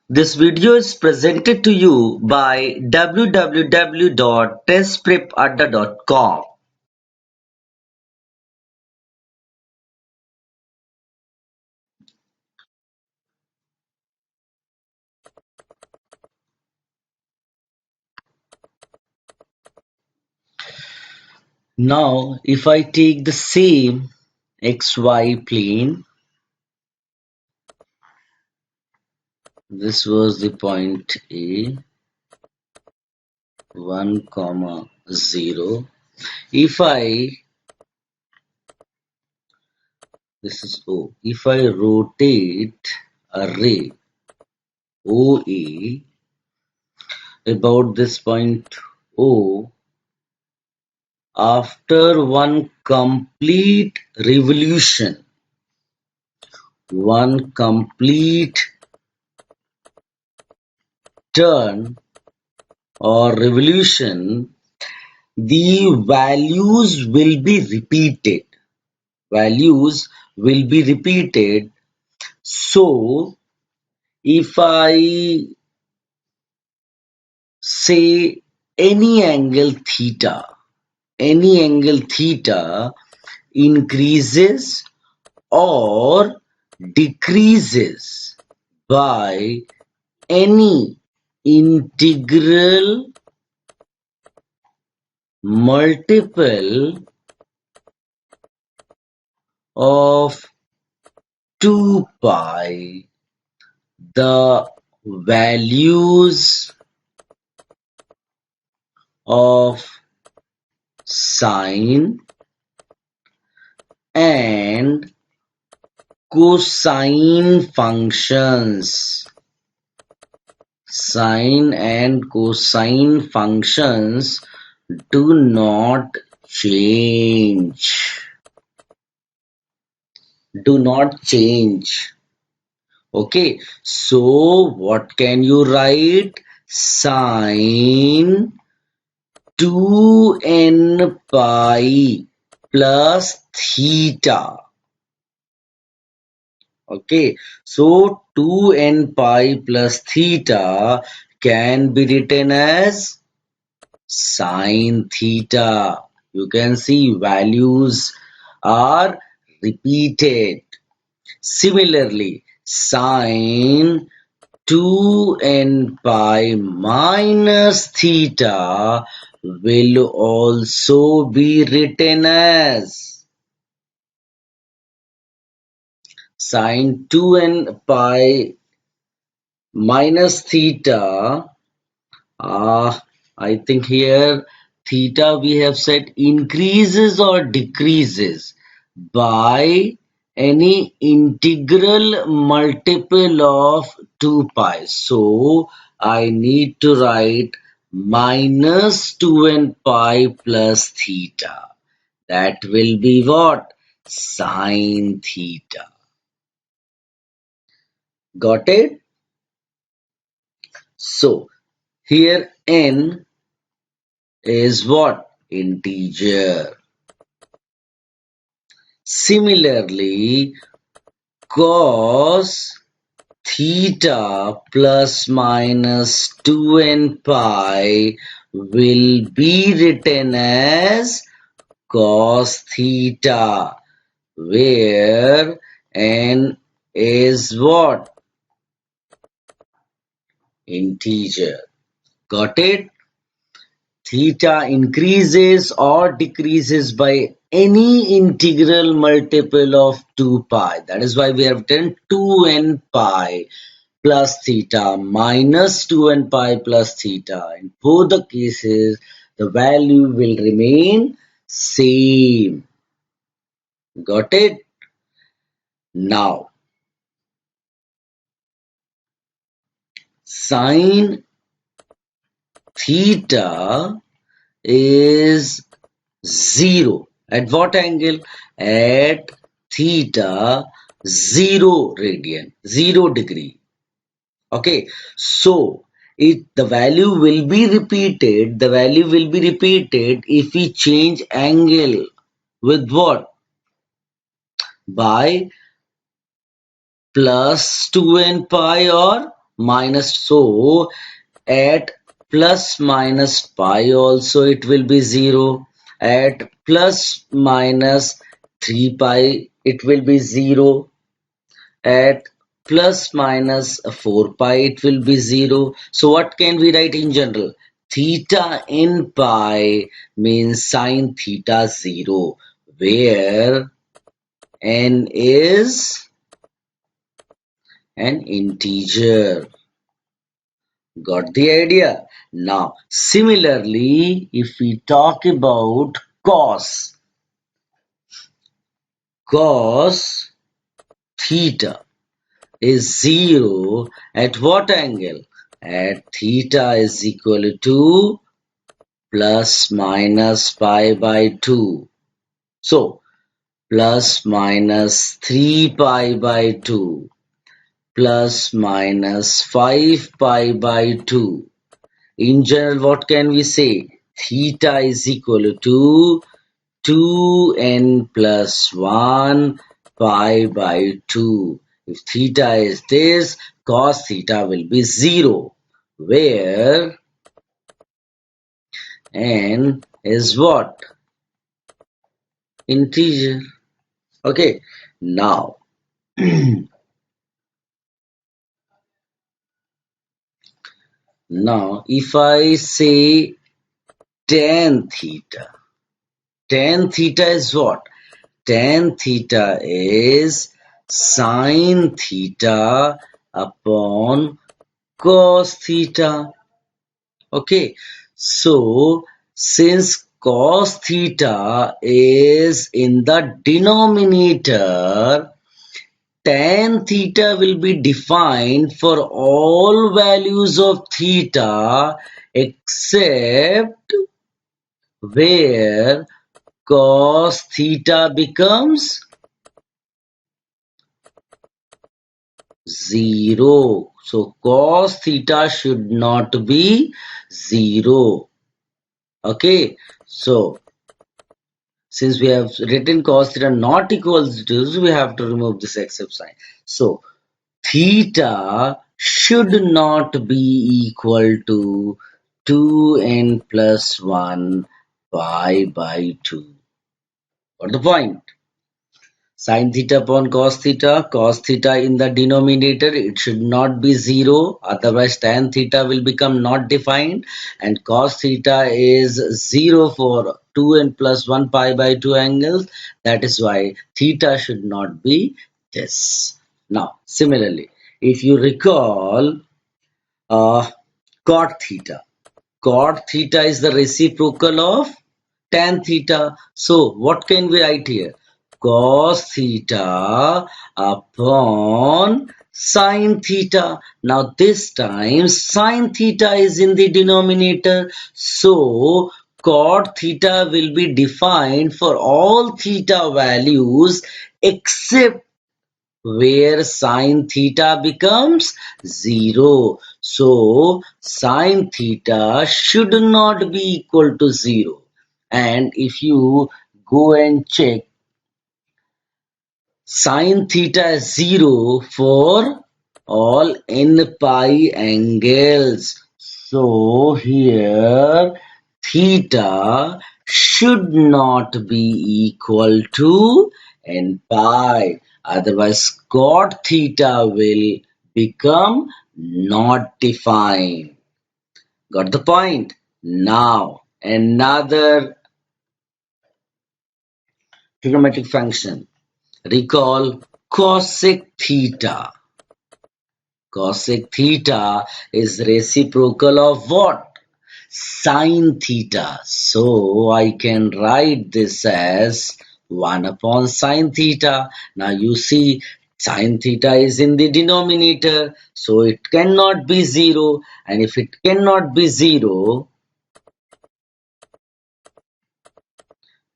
This video is presented to you by www.testprepadda.com. Now, if I take the same xy plane, this was the point A, 1, comma 0. If I, this is O, if I rotate a ray OA about this point O, after one complete revolution, one complete turn or revolution, the values will be repeated. Values will be repeated. So, if I say any angle theta increases or decreases by any integral multiple of 2 pi, the values of sine and cosine functions, do not change. Do not change. Okay, so what can you write? Sine 2n pi plus theta. Okay, so 2n pi plus theta can be written as sine theta. You can see values are repeated. Similarly, sine 2n pi minus theta will also be written as sine 2n pi minus theta. I think here theta we have said increases or decreases by any integral multiple of 2 pi. So I need to write minus 2n pi plus theta. That will be what? Sine theta. Got it? So here n is what? Integer. Similarly, cos theta plus minus 2n pi will be written as cos theta, where n is what? Integer. Got it? Theta increases or decreases by any integral multiple of 2 pi. That is why we have written 2n pi plus theta minus 2n pi plus theta. In both the cases, the value will remain same. Got it? Now, sine theta is 0. At what angle? At theta 0 radian, 0 degree. Okay, so the value will be repeated. The value will be repeated if we change angle with what? By plus 2n pi or minus, so at plus minus pi also it will be 0. At plus minus 3 pi it will be 0. At plus minus 4 pi it will be 0. So what can we write in general? Theta in pi means sine theta 0, where n is an integer. Got the idea? Now, similarly, if we talk about cos theta is 0 at what angle? At theta is equal to plus minus pi by 2. So, plus minus 3 pi by 2 plus minus 5 pi by 2. In general, what can we say? Theta is equal to 2n plus 1 pi by 2. If theta is this, cos theta will be 0, where n is what? Integer. Okay, now, now if I say tan theta is what? Tan theta is sin theta upon cos theta. Okay, so since cos theta is in the denominator, tan theta will be defined for all values of theta except where cos theta becomes 0. So cos theta should not be 0. Okay, so since we have written cos theta not equals to 0, we have to remove this except sign. So theta should not be equal to 2n plus 1 pi by 2. Got the point? Sin theta upon cos theta in the denominator, it should not be 0, otherwise tan theta will become not defined, and cos theta is 0 for 2n plus 1 pi by 2 angles. That is why theta should not be this. Now, similarly, if you recall uh, cot theta. Cot theta is the reciprocal of tan theta. So what can we write here? Cos theta upon sin theta. Now this time sin theta is in the denominator. So cot theta will be defined for all theta values except where sin theta becomes 0. So sin theta should not be equal to 0. And if you go and check, sin theta is 0 for all n pi angles. So here theta should not be equal to n pi. Otherwise cot theta will become not defined. Got the point? Now another trigonometric function. Recall cosec theta. Cosec theta is reciprocal of what? Sin theta. So I can write this as 1 upon sin theta. Now you see sin theta is in the denominator. So it cannot be 0. And if it cannot be 0,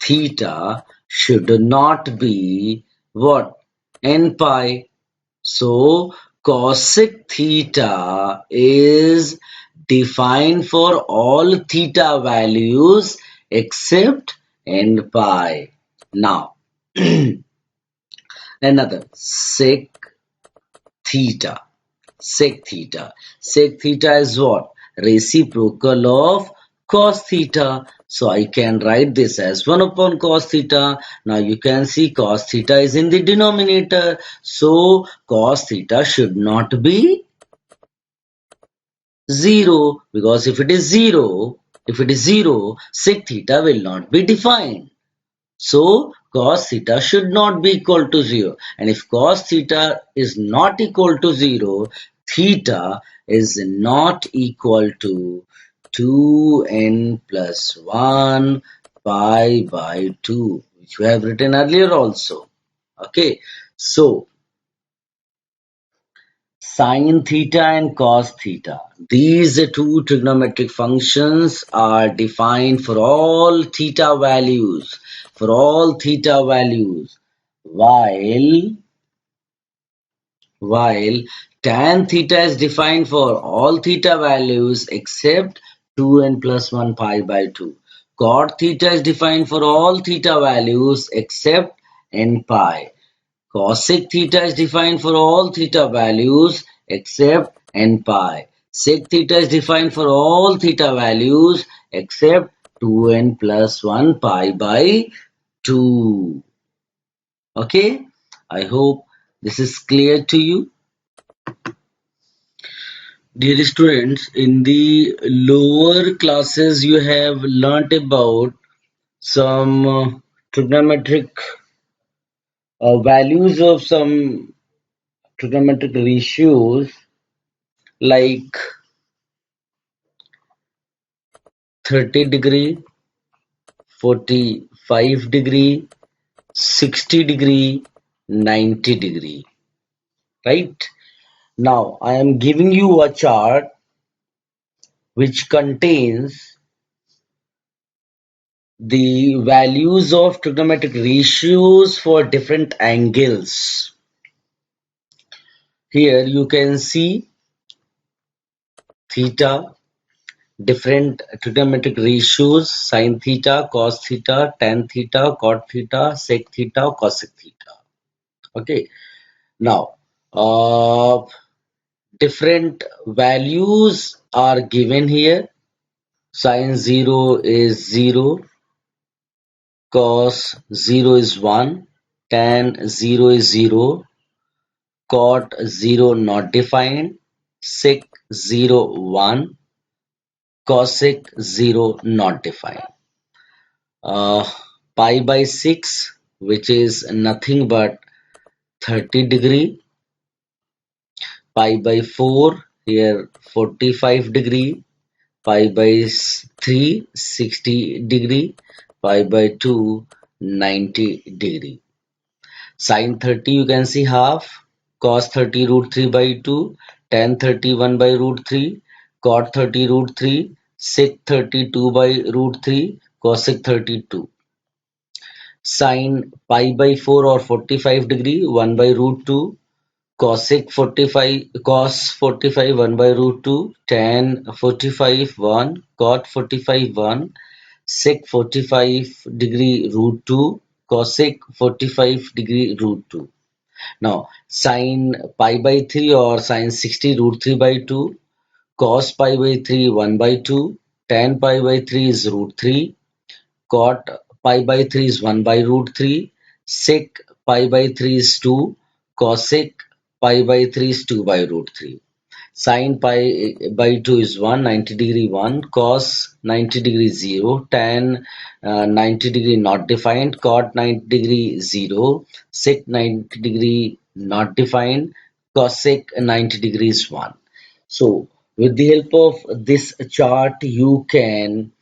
theta should not be what? N pi. So cosec theta is defined for all theta values except n pi. Now another sec theta. sec theta. Sec theta is what? Reciprocal of cos theta. So I can write this as 1 upon cos theta. Now you can see cos theta is in the denominator. So cos theta should not be 0, because if it is 0, sec theta will not be defined. So cos theta should not be equal to 0. And if cos theta is not equal to 0, theta is not equal to 2n plus 1 pi by 2, which we have written earlier also. Okay, so Sin theta and cos theta. These two trigonometric functions are defined for all theta values. For all theta values. While tan theta is defined for all theta values except 2n plus 1 pi by 2. Cot theta is defined for all theta values except n pi. Cosec theta is defined for all theta values except n pi. Sec theta is defined for all theta values except 2n plus 1 pi by 2. Okay? I hope this is clear to you. Dear students, in the lower classes you have learnt about some trigonometric values of some trigonometric ratios like 30 degree, 45 degree, 60 degree, 90 degree. Right? Now I am giving you a chart which contains the values of trigonometric ratios for different angles. Here you can see theta, different trigonometric ratios, sin theta, cos theta, tan theta, cot theta, sec theta, cosec theta. Okay. Now, different values are given here. Sin 0 is 0, cos 0 is 1, tan 0 is 0, cot 0 not defined, sec 0 1, cosec 0 not defined. Pi by 6, which is nothing but 30 degree, pi by 4, here 45 degree, pi by 3, 60 degree, pi by 2, 90 degree. Sin 30 you can see half, cos 30 root 3 by 2, tan 30 1 by root 3, cot 30 root 3, sec 30 2 by root 3, cosec 32. Sin pi by 4 or 45 degree 1 by root 2, cosec 45 cos 45 1 by root 2, tan 45 1, cot 45 1, sec 45 degree root 2, cosec 45 degree root 2. Now sin pi by 3 or sin 60 root 3 by 2, cos pi by 3 1 by 2, tan pi by 3 is root 3, cot pi by 3 is 1 by root 3, sec pi by 3 is 2, cosec pi by 3 is 2 by root 3. Sin pi by 2 is 1, 90 degree 1, cos 90 degree 0, tan 90 degree not defined, cot 90 degree 0, sec 90 degree not defined, cosec 90 degrees 1. So with the help of this chart, you can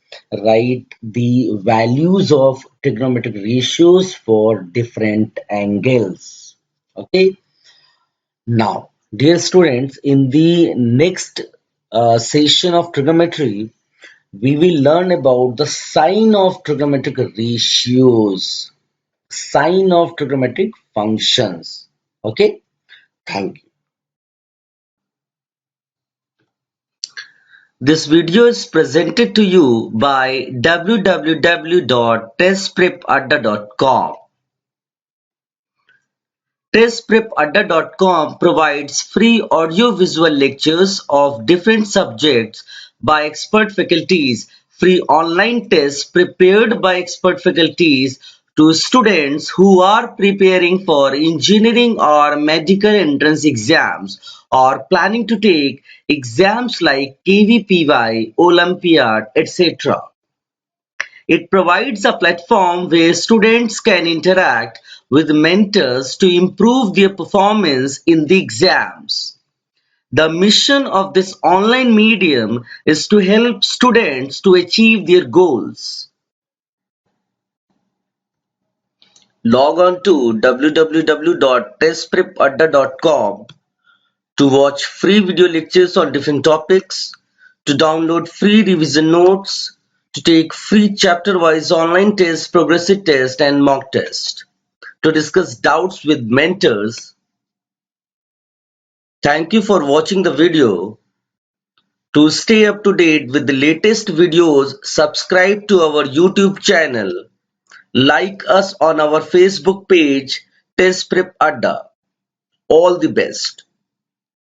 write the values of trigonometric ratios for different angles. Okay. Now, dear students, in the next session of trigonometry, we will learn about the sign of trigonometric ratios, sign of trigonometric functions. Okay. Thank you. This video is presented to you by www.testprepadda.com. TestPrepAdda.com provides free audio-visual lectures of different subjects by expert faculties, free online tests prepared by expert faculties to students who are preparing for engineering or medical entrance exams or planning to take exams like KVPY, Olympiad, etc. It provides a platform where students can interact with mentors to improve their performance in the exams. The mission of this online medium is to help students to achieve their goals. Log on to www.testprepadda.com to watch free video lectures on different topics, to download free revision notes, to take free chapter-wise online tests, progressive test, and mock test, to discuss doubts with mentors. Thank you for watching the video. To stay up to date with the latest videos, subscribe to our YouTube channel. Like us on our Facebook page, Test Prep Adda. All the best.